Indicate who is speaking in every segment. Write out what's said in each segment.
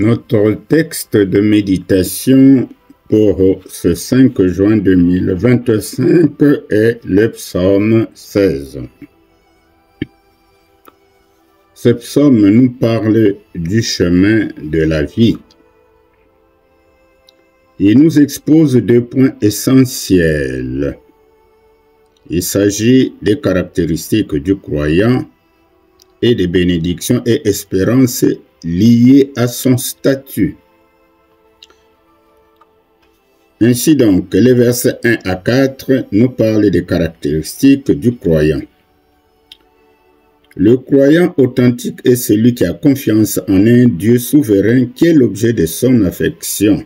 Speaker 1: Notre texte de méditation pour ce 5 juin 2025 est le psaume 16. Ce psaume nous parle du chemin de la vie. Il nous expose deux points essentiels. Il s'agit des caractéristiques du croyant et des bénédictions et espérances liées à son statut. Ainsi donc, les versets 1 à 4 nous parlent des caractéristiques du croyant. Le croyant authentique est celui qui a confiance en un Dieu souverain qui est l'objet de son affection,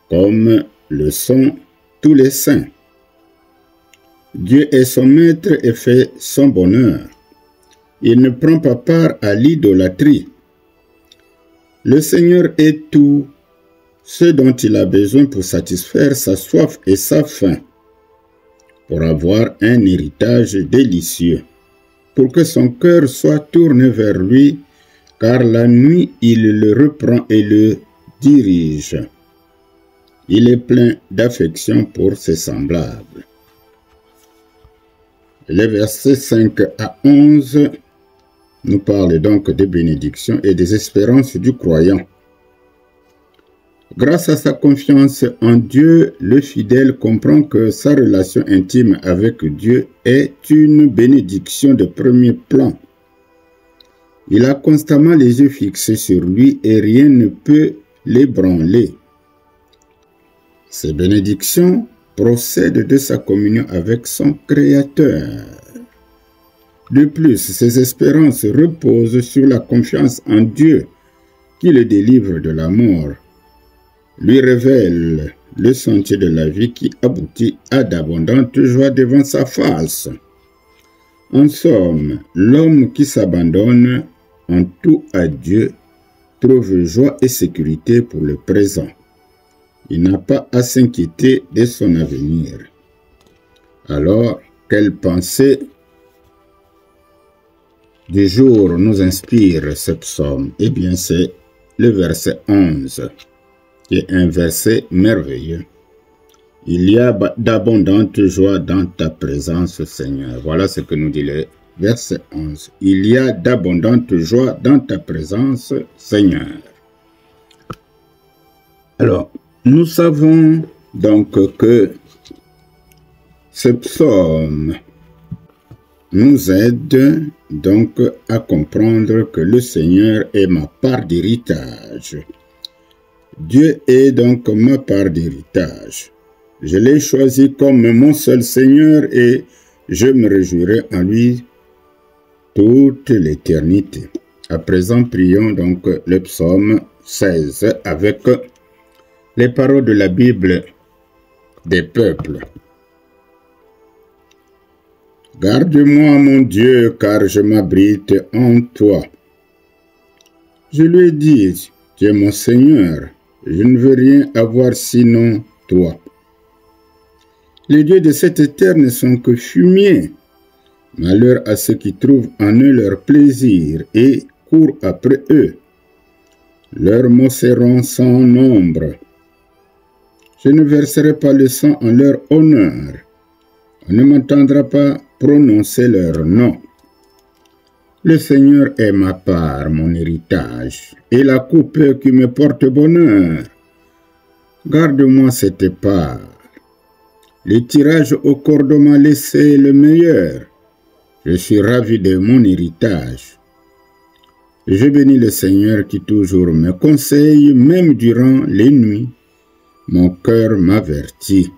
Speaker 1: comme le sont tous les saints. Dieu est son maître et fait son bonheur. Il ne prend pas part à l'idolâtrie. Le Seigneur est tout ce dont il a besoin pour satisfaire sa soif et sa faim, pour avoir un héritage délicieux, pour que son cœur soit tourné vers lui, car la nuit il le reprend et le dirige. Il est plein d'affection pour ses semblables. Les versets 5 à 11 nous parlent donc des bénédictions et des espérances du croyant. Grâce à sa confiance en Dieu, le fidèle comprend que sa relation intime avec Dieu est une bénédiction de premier plan. Il a constamment les yeux fixés sur lui et rien ne peut l'ébranler. Ces bénédictions procèdent de sa communion avec son Créateur. De plus, ses espérances reposent sur la confiance en Dieu qui le délivre de la mort, lui révèle le sentier de la vie qui aboutit à d'abondantes joies devant sa face. En somme, l'homme qui s'abandonne en tout à Dieu trouve joie et sécurité pour le présent. Il n'a pas à s'inquiéter de son avenir. Alors, quelle pensée du jour nous inspire ce psaume? Eh bien, c'est le verset 11, qui est un verset merveilleux. Il y a d'abondantes joies dans ta présence, Seigneur. Voilà ce que nous dit le verset 11. Il y a d'abondantes joies dans ta présence, Seigneur. Alors, nous savons donc que ce psaume nous aide donc à comprendre que le Seigneur est ma part d'héritage. Dieu est donc ma part d'héritage. Je l'ai choisi comme mon seul Seigneur et je me réjouirai en lui toute l'éternité. À présent, prions donc le psaume 16 avec les paroles de la Bible des peuples. Garde-moi, mon Dieu, car je m'abrite en toi. Je lui ai dit, tu es mon Seigneur, je ne veux rien avoir sinon toi. Les dieux de cette terre ne sont que fumier. Malheur à ceux qui trouvent en eux leur plaisir et courent après eux. Leurs mots seront sans nombre. Je ne verserai pas le sang en leur honneur. On ne m'entendra pas prononcer leur nom. Le Seigneur est ma part, mon héritage, et la coupe qui me porte bonheur. Garde-moi cette part. Le tirage au cordon m'a laissé le meilleur. Je suis ravi de mon héritage. Je bénis le Seigneur qui toujours me conseille, même durant les nuits. Mon cœur m'avertit.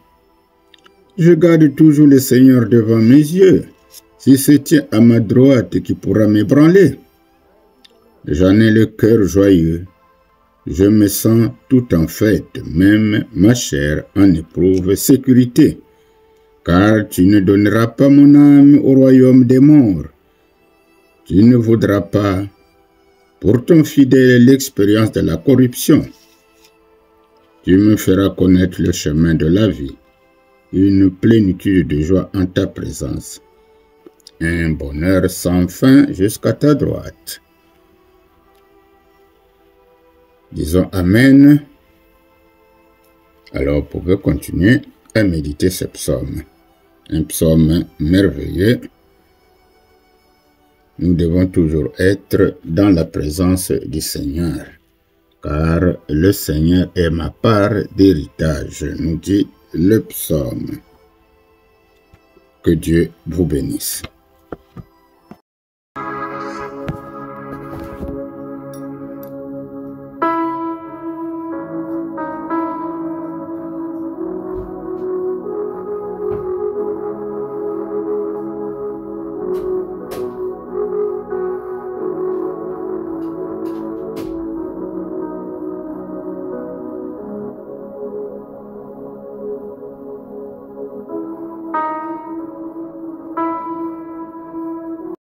Speaker 1: Je garde toujours le Seigneur devant mes yeux. Si c'est tient à ma droite qui pourra m'ébranler. J'en ai le cœur joyeux. Je me sens tout en fête, même ma chair en éprouve sécurité. Car tu ne donneras pas mon âme au royaume des morts. Tu ne voudras pas pour ton fidèle l'expérience de la corruption. Tu me feras connaître le chemin de la vie, une plénitude de joie en ta présence, un bonheur sans fin jusqu'à ta droite. Disons Amen. Alors, vous pouvez continuer à méditer ce psaume. Un psaume merveilleux. Nous devons toujours être dans la présence du Seigneur, car le Seigneur est ma part d'héritage, nous dit le psaume. Que Dieu vous bénisse.